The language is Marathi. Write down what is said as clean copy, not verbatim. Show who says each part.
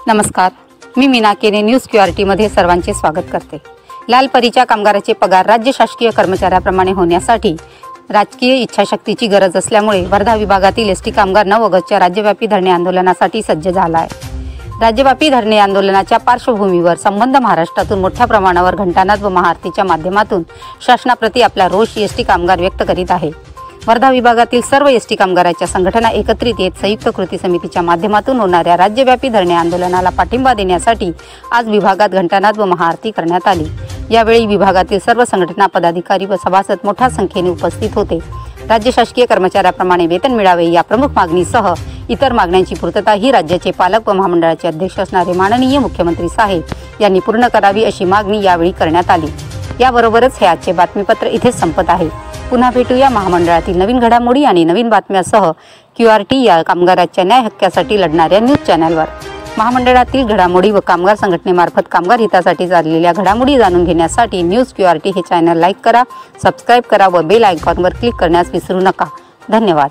Speaker 1: नमस्कार, मी मीना केने न्यूज QRT मध्ये सर्वांचे स्वागत करते। लालपरीच्या कामगाराचे पगार राज्य शासकीय कर्मचाऱ्याप्रमाणे होण्यासाठी राजकीय इच्छाशक्तीची गरज असल्यामुळे वर्धा विभागातील ST कामगार 9 ऑगस्टच्या राज्यव्यापी धरणे आंदोलनासाठी सज्ज झाला आहे। राज्यव्यापी धरणे आंदोलनाच्या पार्श्वभूमीवर संबंध महाराष्ट्रातून मोठ्या प्रमाणावर घंटानाद व महाआरतीच्या माध्यमातून शासनाप्रती आपला रोष ST कामगार व्यक्त करीत आहे। वर्धा विभागातील सर्व ST कामगाराच्या संघटना एकत्रित येत संयुक्त कृती समितीच्या माध्यमातून होणाऱ्या राज्यव्यापी धरणे आंदोलनाला पाठिंबा देण्यासाठी आज विभागात घंटानाद व महाआरती करण्यात आली। यावेळी विभागातील सर्व संघटना पदाधिकारी व सभासद मोठ्या संख्येने उपस्थित होते। राज्य शासकीय कर्मचाऱ्याप्रमाणे वेतन मिळावे या प्रमुख मागणीसह इतर मागण्यांची पूर्तता ही राज्याचे पालक व महामंडळाचे अध्यक्ष असणारे माननीय मुख्यमंत्री साहेब यांनी पूर्ण करावी अशी मागणी यावेळी करण्यात आली। याबरोबरच हे आजचे बातमीपत्र इथेच संपत आहे। पुन्हा भेटूया महामंडळातील नवीन घडामोडी आणि नवीन बातम्यासह QRT या कामगारांच्या न्याय हक्कासाठी लढणाऱ्या न्यूज चॅनलवर। महामंडळातील घडामोडी व कामगार संघटनेमार्फत कामगार हितासाठी चाललेल्या घडामोडी जाणून घेण्यासाठी न्यूज QRT हे चॅनल लाईक करा, सबस्क्राइब करा व बेल आयकॉनवर क्लिक करण्यास विसरू नका। धन्यवाद।